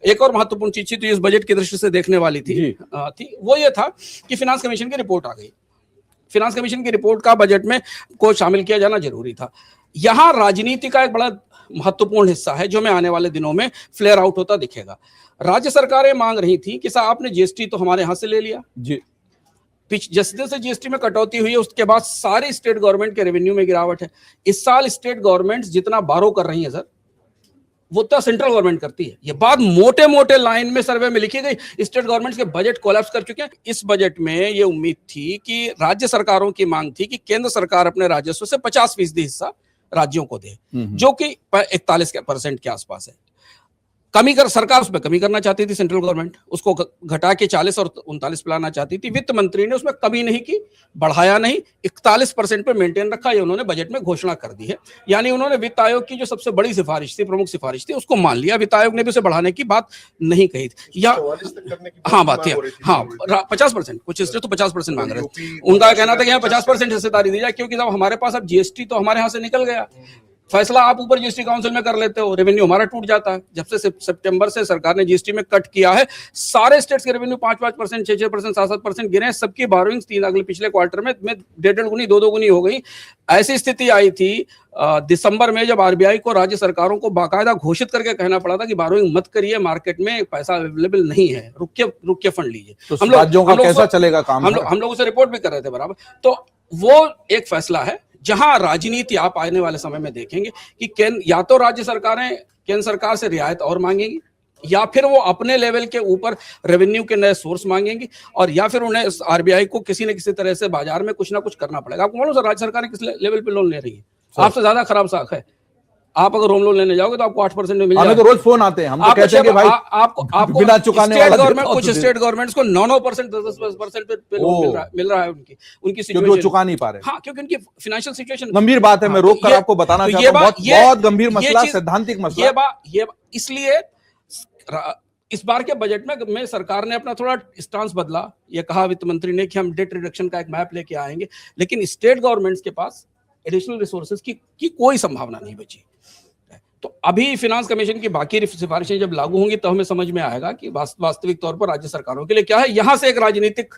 एक और महत्वपूर्ण चीज थी तो इस बजट की दृष्टि से देखने वाली थी वो ये था कि फिनांस कमीशन की रिपोर्ट आ गई। फिनांस कमीशन की रिपोर्ट का बजट में को शामिल किया जाना जरूरी था। यहां राजनीति का एक बड़ा महत्वपूर्ण हिस्सा है जो हमें आने वाले दिनों में फ्लेयर आउट होता दिखेगा। राज्य सरकारें मांग रही थी कि साहब आपने जीएसटी तो हमारे यहां से ले लिया जी, जिस दिन से जीएसटी में कटौती हुई है उसके बाद सारी स्टेट गवर्नमेंट के रेवेन्यू में गिरावट है। इस साल स्टेट गवर्नमेंट्स जितना बारो कर रही है सर वो तो सेंट्रल गवर्नमेंट करती है। ये बात मोटे मोटे लाइन में सर्वे में लिखी गई। स्टेट गवर्नमेंट्स के बजट कोलैप्स कर चुके हैं। इस बजट में ये उम्मीद थी कि राज्य सरकारों की मांग थी कि केंद्र सरकार अपने राजस्व से 50% हिस्सा राज्यों को दे, जो कि 41% के आसपास है। सरकार उसमें कमी करना चाहती थी, सेंट्रल गवर्नमेंट उसको घटा के 40 और 39 पे लाना चाहती थी। वित्त मंत्री ने उसमें कमी नहीं की, बढ़ाया नहीं, 41% पे मेंटेन रखा। ये उन्होंने बजट में घोषणा कर दी है। यानी उन्होंने वित्त आयोग की जो सबसे बड़ी सिफारिश थी, प्रमुख सिफारिश थी, उसको मान लिया। वित्त आयोग ने भी उसे बढ़ाने की बात नहीं कही थी। हाँ बात थी, हाँ 50%, कुछ इसलिए तो 50% मांग रहे थे। उनका कहना था कि यहाँ 50% हिस्सेदारी दी जाए, क्योंकि जब हमारे पास अब जीएसटी तो हमारे यहाँ से निकल गया। फैसला आप ऊपर जीएसटी काउंसिल में कर लेते हो, रेवेन्यू हमारा टूट जाता है। जब से सितंबर से सरकार ने जीएसटी में कट किया है, सारे स्टेट्स के रेवेन्यू 5-5%, 6-6%, 7-7% गिरे। सबकी बोरोइंग्स पिछले क्वार्टर में 1.5 गुनी 2 गुनी हो गई। ऐसी स्थिति आई थी दिसंबर में जब आरबीआई को राज्य सरकारों को बाकायदा घोषित करके कहना पड़ा था कि बोरोइंग मत करिए, मार्केट में पैसा अवेलेबल नहीं है, रुक के फंड लीजिए। तो हम राज्यों का कैसा चलेगा काम? हम लोग उसे रिपोर्ट भी कर रहे थे बराबर। तो वो एक फैसला है जहां राजनीति आप आने वाले समय में देखेंगे कि या तो राज्य सरकारें केंद्र सरकार से रियायत और मांगेंगी, या फिर वो अपने लेवल के ऊपर रेवेन्यू के नए सोर्स मांगेंगी, और या फिर उन्हें आरबीआई को किसी न किसी तरह से बाजार में कुछ ना कुछ करना पड़ेगा। आपको मालूम है राज्य सरकारें किस लेवल पे लोन ले रही है? आपसे ज्यादा खराब साख है। आप अगर होम लोन लेने जाओगे तो आपको 8% में मिल जाएगा। तो रोज फोन आते हैं, हम तो कहते हैं कि भाई आपको बिना चुकाने वाला गवर्नमेंट, कुछ स्टेट गवर्नमेंट्स को 9% 10% पे लोन मिल रहा है। उनकी सिचुएशन वो चुका नहीं पा रहे। हाँ, क्योंकि उनकी फाइनेंशियल सिचुएशन गंभीर बात है। मैं रोक कर आपको बताना चाहता हूं, बहुत गंभीर मसला, सैद्धांतिक मसला। ये इसलिए इस बार के बजट में सरकार ने अपना थोड़ा स्टांस बदला। ये कहा वित्त मंत्री ने कि हम डेट रिडक्शन का एक मैप लेके आएंगे, लेकिन स्टेट गवर्नमेंट्स के पास एडिशनल रिसोर्सेज की कोई संभावना नहीं बची। तो अभी फिनांस कमीशन की बाकी सिफारिशें जब लागू होंगी तो हमें समझ में आएगा कि वास्तविक तौर पर राज्य सरकारों के लिए क्या है। यहां से एक राजनीतिक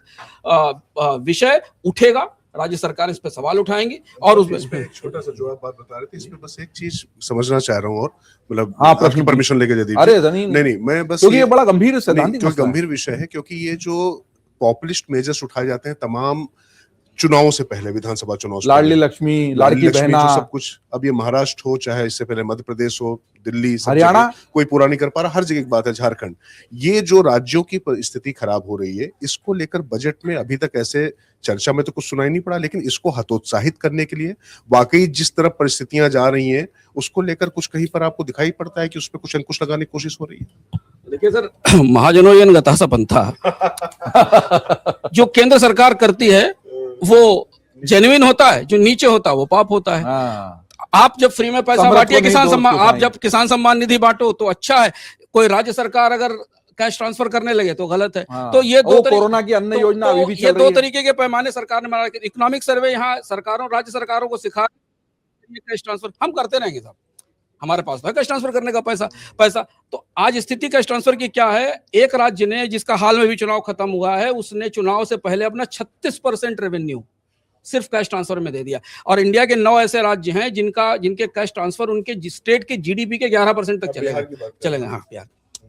विषय उठेगा, राज्य सरकार इस पे सवाल उठाएंगी। और उसमें छोटा सा जो आप बात बता रहे थे, इसमें बस एक चीज समझना चाह रहा हूँ, और मतलब आपकी परमिशन लेके दे दीजिए। अरे नहीं, मैं बस क्योंकि ये बड़ा गंभीर विषय है, क्योंकि ये जो पॉपुलिस्ट मेजर्स उठाए जाते हैं तमाम चुनावों से पहले, विधानसभा चुनाव, लाडली लक्ष्मी, लाड़की बहना, सब कुछ, अब ये महाराष्ट्र हो, चाहे इससे पहले मध्य प्रदेश हो, दिल्ली, हरियाणा, कोई पूरा नहीं कर पा रहा, हर जगह की बात है, झारखंड, ये जो राज्यों की स्थिति खराब हो रही है, इसको लेकर बजट में अभी तक ऐसे चर्चा में तो कुछ सुनाई नहीं पड़ा। लेकिन इसको हतोत्साहित करने के लिए वाकई जिस तरफ परिस्थितियां जा रही हैं उसको लेकर कुछ कहीं पर आपको दिखाई पड़ता है कि उस पर कुछ अंकुश लगाने की कोशिश हो रही है? देखिए सर, महाजनोयन गतासा पंथा जो केंद्र सरकार करती है वो जेन्युइन होता है, जो नीचे होता है वो पाप होता है। आप जब फ्री में पैसा बांटिए, किसान सम्मान, आप जब किसान सम्मान निधि बांटो तो अच्छा है। कोई राज्य सरकार अगर कैश ट्रांसफर करने लगे तो गलत है। तो ये कोरोना की अन्य योजना अभी भी चल रही है। ये 2 तरीके के पैमाने सरकार ने बना रखे। इकोनॉमिक सर्वे यहाँ सरकारों, राज्य सरकारों को सिखा कैश ट्रांसफर हम करते रहेंगे साहब, हमारे पास है कैश ट्रांसफर करने का पैसा। तो आज स्थिति कैश ट्रांसफर की क्या है? एक राज्य ने, जिसका हाल में भी चुनाव खत्म हुआ है, उसने चुनाव से पहले अपना 36% रेवेन्यू सिर्फ कैश ट्रांसफर में दे दिया। और इंडिया के 9 ऐसे राज्य हैं जिनके कैश ट्रांसफर उनके स्टेट के जीडीपी के 11% तक चलेगा। हाँ, बिहार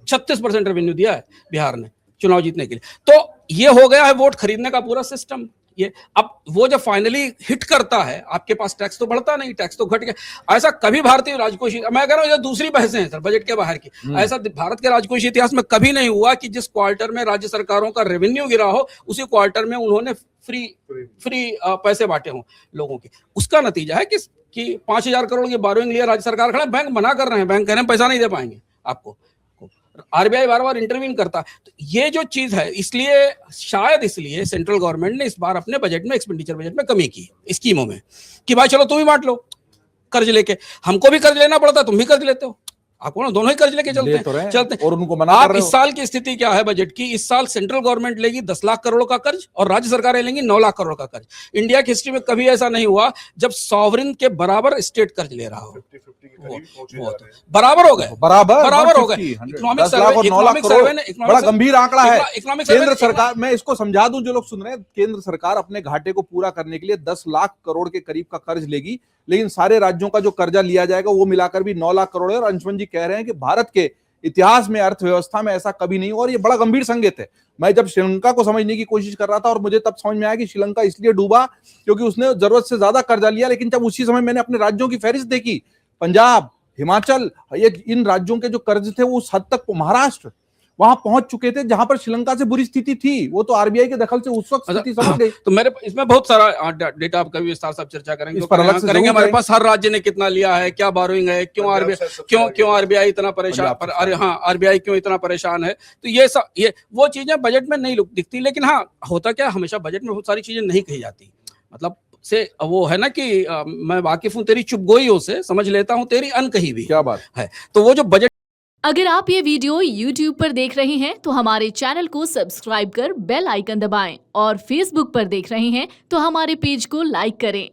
36% रेवेन्यू दिया है बिहार ने चुनाव जीतने के लिए। तो ये हो गया है वोट खरीदने का पूरा सिस्टम। ये अब वो जब फाइनली हिट करता है, आपके पास टैक्स तो बढ़ता नहीं, टैक्स तो घट गया। ऐसा कभी भारतीय राजकोषीय, मैं कह रहा हूँ ये दूसरी बहसें हैं सर बजट के बाहर की, ऐसा भारत के राजकोषीय इतिहास में कभी नहीं हुआ कि जिस क्वार्टर में राज्य सरकारों का रेवेन्यू गिरा हो उसी क्वार्टर में उन्होंने फ्री पैसे बांटे हों लोगों के। उसका नतीजा है कि 5,000 करोड़ की बोरोइंग लिए राज्य सरकार खड़ा, बैंक मना कर रहे हैं, बैंक कह रहे हैं पैसा नहीं दे पाएंगे आपको। आरबीआई बार बार इंटरवीन करता है। तो ये जो चीज है, इसलिए शायद इसलिए सेंट्रल गवर्नमेंट ने इस बार अपने बजट में, एक्सपेंडिचर बजट में कमी की स्कीमों में, कि भाई चलो तुम भी बांट लो कर्ज लेके। हमको भी कर्ज लेना पड़ता, तुम भी कर्ज लेते हो, आपको ना दोनों ही कर्ज लेके चलते हैं और उनको मना कर रहे हो। इस साल की स्थिति क्या है बजट की? इस साल सेंट्रल गवर्नमेंट लेगी 10 लाख करोड़ का कर्ज और राज्य सरकारें लेंगी 9 लाख करोड़ का कर्ज। इंडिया की हिस्ट्री में कभी ऐसा नहीं हुआ जब सॉवरिन के बराबर स्टेट कर्ज ले रहा हो। बराबर हो गए, बराबर हो गए। 10 लाख और 9 लाख करोड़ बड़ा गंभीर आंकड़ा है। केंद्र सरकार, मैं इसको समझा दूं जो लोग सुन रहे हैं, केंद्र सरकार अपने घाटे को पूरा करने के लिए 10 लाख करोड़ के करीब का कर्ज लेगी, लेकिन सारे राज्यों का जो कर्जा लिया जाएगा वो मिलाकर भी 9 लाख करोड़ है। और अंशुमन जी कह रहे हैं कि भारत के इतिहास में, अर्थव्यवस्था में ऐसा कभी नहीं हुआ, और ये बड़ा गंभीर संकेत है। मैं जब श्रीलंका को समझने की कोशिश कर रहा था, और मुझे तब समझ में आया कि श्रीलंका इसलिए डूबा क्योंकि उसने जरूरत से ज्यादा कर्जा लिया, लेकिन जब उसी समय मैंने अपने राज्यों की फहरिस्त देखी, पंजाब, हिमाचल, ये इन राज्यों के जो कर्ज थे वो उस हद तक, महाराष्ट्र, वहां पहुंच चुके थे जहां पर श्रीलंका से बुरी स्थिति थी। वो तो आरबीआई के दखल से उस वक्त स्थिति समझ गई। तो मेरे इसमें बहुत सारा डेटा आप कभी विस्तार से चर्चा करेंगे, इस पर अलग से करेंगे। हमारे पास हर राज्य ने कितना लिया है, क्या बोरोइंग है, क्यों आरबीआई इतना परेशान, हाँ आरबीआई क्यों इतना परेशान है। तो ये वो चीजें बजट में नहीं दिखती, लेकिन हाँ होता क्या, हमेशा बजट में बहुत सारी चीजें नहीं कही जाती। मतलब से वो है ना कि मैं वाकिफ हूँ तेरी चुपगोइयों से, समझ लेता हूँ तेरी अनकही भी। क्या बात है। तो वो जो बजट, अगर आप ये वीडियो YouTube पर देख रहे हैं तो हमारे चैनल को सब्सक्राइब कर बेल आइकन दबाएं, और Facebook पर देख रहे हैं तो हमारे पेज को लाइक करें।